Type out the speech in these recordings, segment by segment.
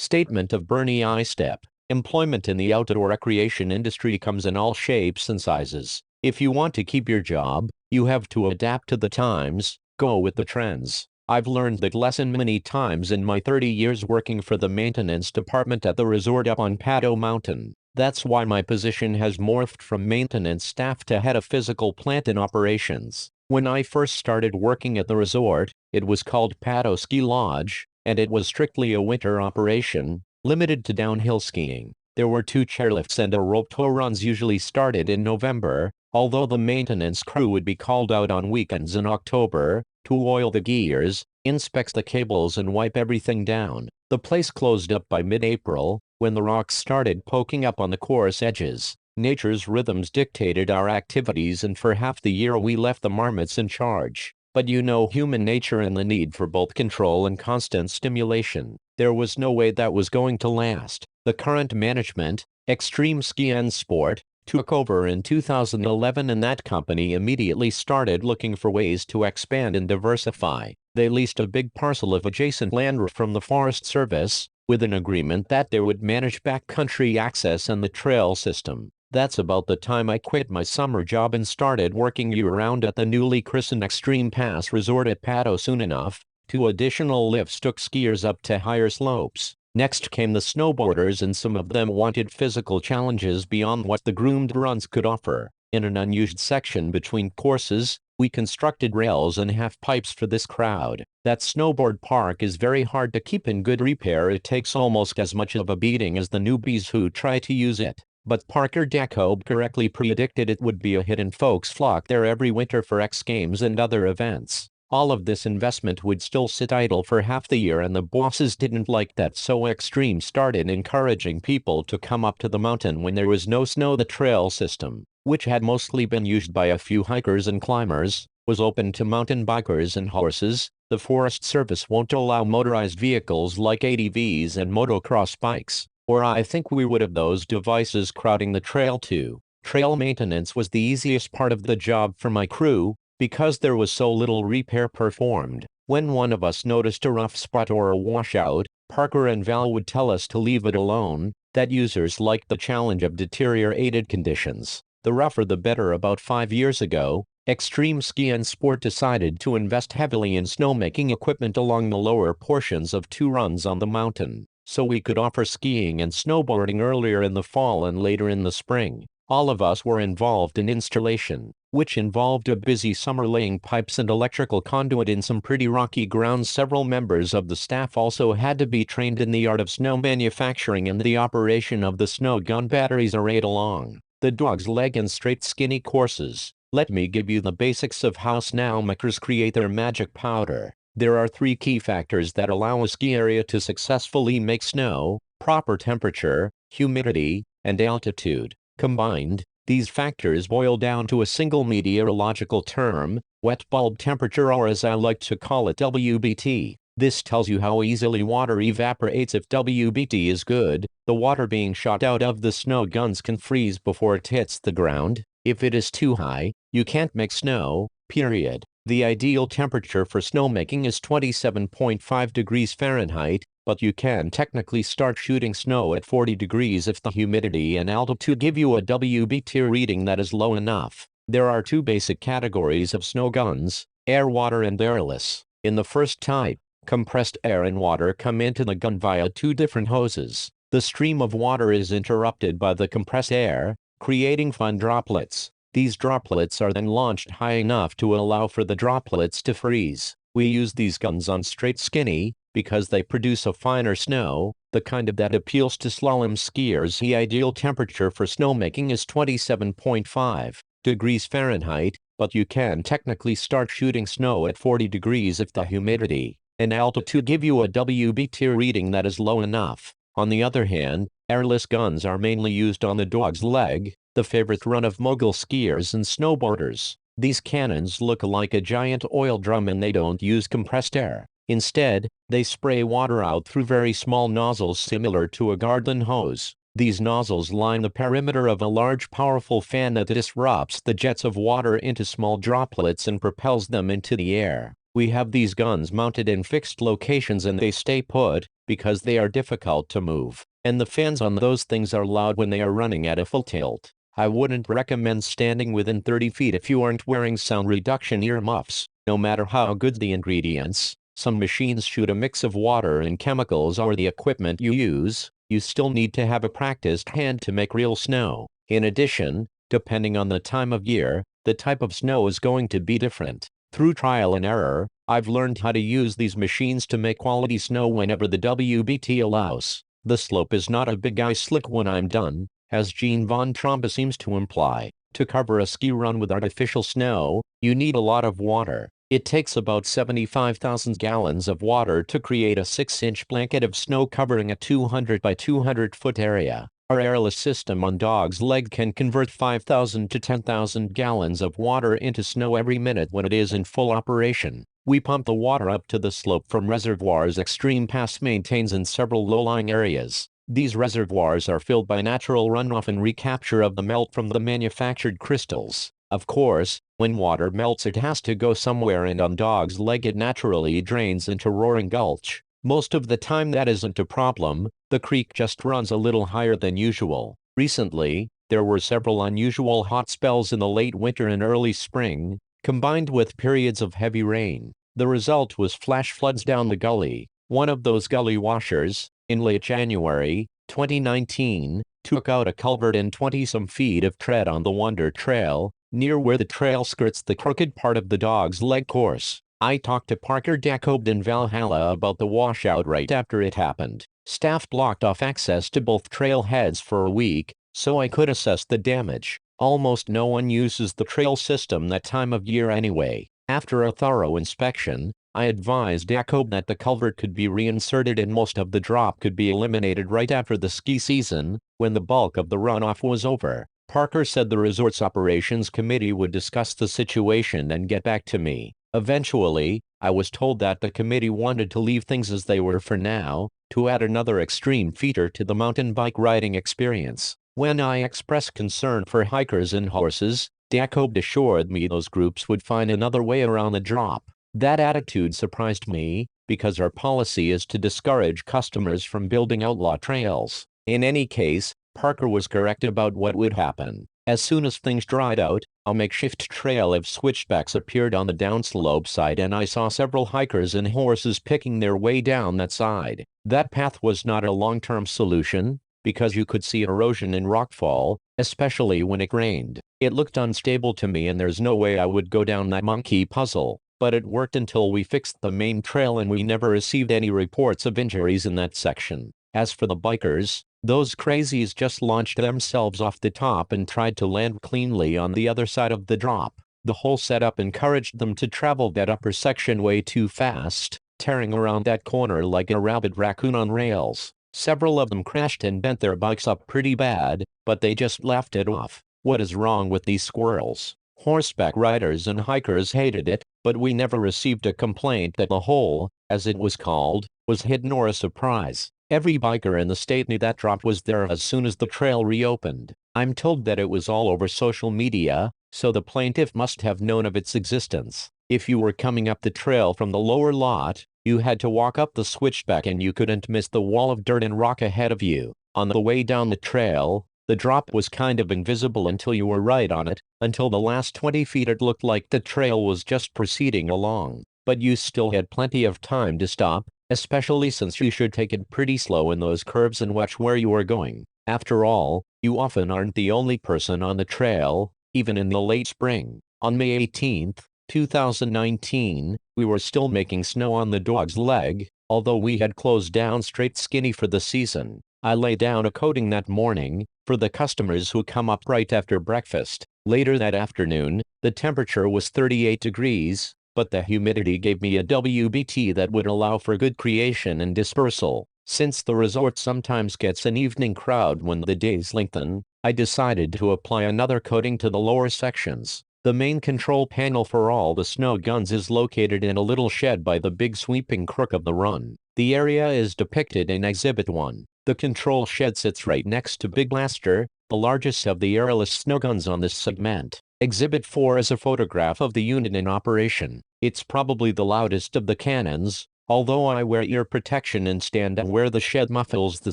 Statement of Bernie Isteppe. Employment in the outdoor recreation industry comes in all shapes and sizes. If you want to keep your job, you have to adapt to the times, go with the trends. I've learned that lesson many times in my 30 years working for the maintenance department at the resort up on Paddo Mountain. That's why my position has morphed from maintenance staff to head of physical plant and operations. When I first started working at the resort, it was called Paddo Ski Lodge, and it was strictly a winter operation, limited to downhill skiing. There were 2 chairlifts and a rope tow runs usually started in November, although the maintenance crew would be called out on weekends in October, to oil the gears, inspect the cables and wipe everything down. The place closed up by mid-April, when the rocks started poking up on the course edges. Nature's rhythms dictated our activities, and for half the year we left the marmots in charge. But you know human nature and the need for both control and constant stimulation. There was no way that was going to last. The current management, Extreme Ski and Sport, took over in 2011, and that company immediately started looking for ways to expand and diversify. They leased a big parcel of adjacent land from the Forest Service, with an agreement that they would manage backcountry access and the trail system. That's about the time I quit my summer job and started working year-round at the newly christened Extreme Pass Resort at Paddo. Soon enough, 2 additional lifts took skiers up to higher slopes. Next came the snowboarders, and some of them wanted physical challenges beyond what the groomed runs could offer. In an unused section between courses, we constructed rails and half pipes for this crowd. That snowboard park is very hard to keep in good repair. It takes almost as much of a beating as the newbies who try to use it. But Parker Jacob correctly predicted it would be a hit, and folks flock there every winter for X Games and other events. All of this investment would still sit idle for half the year, and the bosses didn't like that, so Extreme started encouraging people to come up to the mountain when there was no snow. The trail system, which had mostly been used by a few hikers and climbers, was open to mountain bikers and horses. The Forest Service won't allow motorized vehicles like ATVs and motocross bikes, or I think we would have those devices crowding the trail too. Trail maintenance was the easiest part of the job for my crew, because there was so little repair performed. When one of us noticed a rough spot or a washout, Parker and Val would tell us to leave it alone, that users liked the challenge of deteriorated conditions. The rougher the better. About 5 years ago, Extreme Ski and Sport decided to invest heavily in snowmaking equipment along the lower portions of 2 runs on the mountain, so we could offer skiing and snowboarding earlier in the fall and later in the spring. All of us were involved in installation, which involved a busy summer laying pipes and electrical conduit in some pretty rocky ground. Several members of the staff also had to be trained in the art of snow manufacturing and the operation of the snow gun batteries arrayed along the dog's leg and straight skinny courses. Let me give you the basics of how snowmakers create their magic powder. There are 3 key factors that allow a ski area to successfully make snow: proper temperature, humidity, and altitude. Combined, these factors boil down to a single meteorological term, wet bulb temperature, or as I like to call it, WBT. This tells you how easily water evaporates. If WBT is good, the water being shot out of the snow guns can freeze before it hits the ground. If it is too high, you can't make snow, period. The ideal temperature for snowmaking is 27.5 degrees Fahrenheit, but you can technically start shooting snow at 40 degrees if the humidity and altitude give you a WBT reading that is low enough. There are 2 basic categories of snow guns: air, water, and airless. In the first type, compressed air and water come into the gun via 2 different hoses. The stream of water is interrupted by the compressed air, creating fine droplets. These droplets are then launched high enough to allow for the droplets to freeze. We use these guns on straight skinny, because they produce a finer snow, the kind of that appeals to slalom skiers. The ideal temperature for snowmaking is 27.5 degrees Fahrenheit, but you can technically start shooting snow at 40 degrees if the humidity and altitude give you a WBT reading that is low enough. On the other hand, airless guns are mainly used on the dog's leg, the favorite run of mogul skiers and snowboarders. These cannons look like a giant oil drum, and they don't use compressed air. Instead, they spray water out through very small nozzles similar to a garden hose. These nozzles line the perimeter of a large powerful fan that disrupts the jets of water into small droplets and propels them into the air. We have these guns mounted in fixed locations and they stay put, because they are difficult to move, and the fans on those things are loud when they are running at a full tilt. I wouldn't recommend standing within 30 feet if you aren't wearing sound reduction earmuffs. No matter how good the ingredients, some machines shoot a mix of water and chemicals or the equipment you use, you still need to have a practiced hand to make real snow. In addition, depending on the time of year, the type of snow is going to be different. Through trial and error, I've learned how to use these machines to make quality snow whenever the WBT allows. The slope is not a big ice slick when I'm done, as Gene von Tromba seems to imply. To cover a ski run with artificial snow, you need a lot of water. It takes about 75,000 gallons of water to create a 6-inch blanket of snow covering a 200 by 200 foot area. Our airless system on Dog's Leg can convert 5,000 to 10,000 gallons of water into snow every minute when it is in full operation. We pump the water up to the slope from reservoirs Extreme Pass maintains in several low-lying areas. These reservoirs are filled by natural runoff and recapture of the melt from the manufactured crystals. Of course, when water melts it has to go somewhere, and on Dog's Leg it naturally drains into Roaring Gulch. Most of the time that isn't a problem, the creek just runs a little higher than usual. Recently, there were several unusual hot spells in the late winter and early spring, combined with periods of heavy rain. The result was flash floods down the gully. One of those gully washers, in late January 2019, took out a culvert and 20-some feet of tread on the Wonder Trail, near where the trail skirts the crooked part of the Dog's Leg course. I talked to Parker Jacob in Valhalla about the washout right after it happened. Staff blocked off access to both trailheads for a week, so I could assess the damage. Almost no one uses the trail system that time of year anyway. After a thorough inspection, I advised Jacob that the culvert could be reinserted and most of the drop could be eliminated right after the ski season, when the bulk of the runoff was over. Parker said the resort's operations committee would discuss the situation and get back to me. Eventually, I was told that the committee wanted to leave things as they were for now, to add another extreme feature to the mountain bike riding experience. When I expressed concern for hikers and horses, Jacob assured me those groups would find another way around the drop. That attitude surprised me, because our policy is to discourage customers from building outlaw trails. In any case, Parker was correct about what would happen. As soon as things dried out, a makeshift trail of switchbacks appeared on the downslope side, and I saw several hikers and horses picking their way down that side. That path was not a long-term solution, because you could see erosion and rockfall, especially when it rained. It looked unstable to me, and there's no way I would go down that monkey puzzle. But it worked until we fixed the main trail, and we never received any reports of injuries in that section. As for the bikers, those crazies just launched themselves off the top and tried to land cleanly on the other side of the drop. The whole setup encouraged them to travel that upper section way too fast, tearing around that corner like a rabid raccoon on rails. Several of them crashed and bent their bikes up pretty bad, but they just laughed it off. What is wrong with these squirrels? Horseback riders and hikers hated it, but we never received a complaint that the hole, as it was called, was hidden or a surprise. Every biker in the state knew that drop was there as soon as the trail reopened. I'm told that it was all over social media, so the plaintiff must have known of its existence. If you were coming up the trail from the lower lot, you had to walk up the switchback and you couldn't miss the wall of dirt and rock ahead of you. On the way down the trail, the drop was kind of invisible until you were right on it. Until the last 20 feet it looked like the trail was just proceeding along. But you still had plenty of time to stop, especially since you should take it pretty slow in those curves and watch where you are going. After all, you often aren't the only person on the trail, even in the late spring. On May 18, 2019, we were still making snow on the Dog's Leg, although we had closed down Straight Skinny for the season. I laid down a coating that morning, for the customers who come up right after breakfast. Later that afternoon, the temperature was 38 degrees, but the humidity gave me a WBT that would allow for good creation and dispersal. Since the resort sometimes gets an evening crowd when the days lengthen, I decided to apply another coating to the lower sections. The main control panel for all the snow guns is located in a little shed by the big sweeping crook of the run. The area is depicted in Exhibit 1. The control shed sits right next to Big Blaster, the largest of the airless snow guns on this segment. Exhibit 4 is a photograph of the unit in operation. It's probably the loudest of the cannons, Although I wear ear protection and stand where the shed muffles the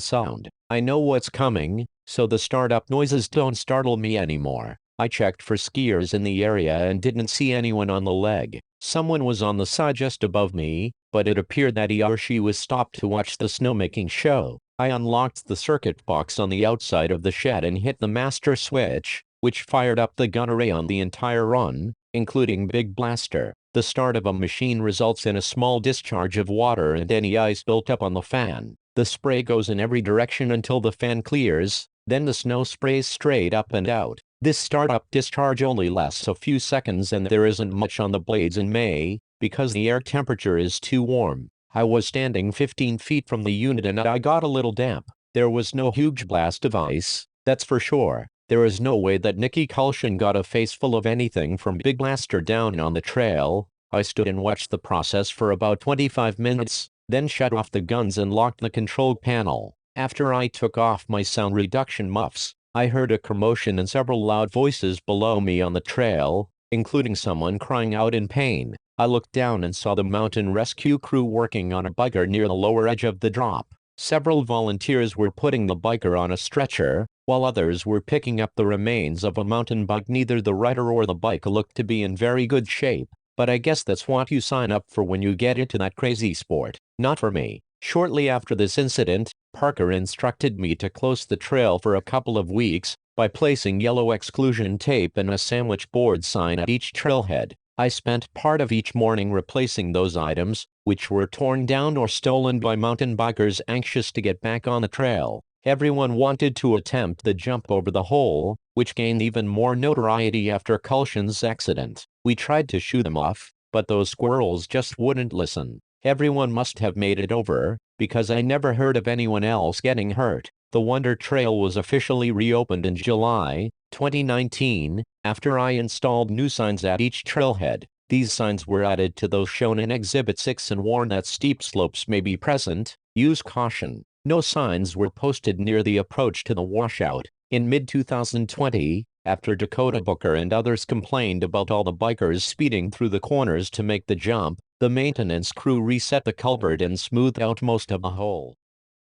sound, I know what's coming, so the startup noises don't startle me anymore. I checked for skiers in the area and didn't see anyone on the leg. Someone was on the side just above me, but it appeared that he or she was stopped to watch the snowmaking show. I unlocked the circuit box on the outside of the shed and hit the master switch, which fired up the gun array on the entire run, including Big Blaster. The start of a machine results in a small discharge of water and any ice built up on the fan. The spray goes in every direction until the fan clears, then the snow sprays straight up and out. This startup discharge only lasts a few seconds and there isn't much on the blades in May, because the air temperature is too warm. I was standing 15 feet from the unit and I got a little damp. There was no huge blast of ice, that's for sure. There is no way that Nicky Kulshin got a face full of anything from Big Blaster down on the trail. I stood and watched the process for about 25 minutes, then shut off the guns and locked the control panel. After I took off my sound reduction muffs, I heard a commotion and several loud voices below me on the trail, including someone crying out in pain. I looked down and saw the mountain rescue crew working on a biker near the lower edge of the drop. Several volunteers were putting the biker on a stretcher, while others were picking up the remains of a mountain bike. Neither the rider or the bike looked to be in very good shape, but I guess that's what you sign up for when you get into that crazy sport. Not for me. Shortly after this incident, Parker instructed me to close the trail for a couple of weeks by placing yellow exclusion tape and a sandwich board sign at each trailhead. I spent part of each morning replacing those items, which were torn down or stolen by mountain bikers anxious to get back on the trail. Everyone wanted to attempt the jump over the hole, which gained even more notoriety after Kulshin's accident. We tried to shoo them off, but those squirrels just wouldn't listen. Everyone must have made it over, because I never heard of anyone else getting hurt. The Wonder Trail was officially reopened in July 2019, after I installed new signs at each trailhead. These signs were added to those shown in Exhibit 6 and warn that steep slopes may be present. Use caution. No signs were posted near the approach to the washout. In mid-2020, after Dakota Booker and others complained about all the bikers speeding through the corners to make the jump, the maintenance crew reset the culvert and smoothed out most of the hole.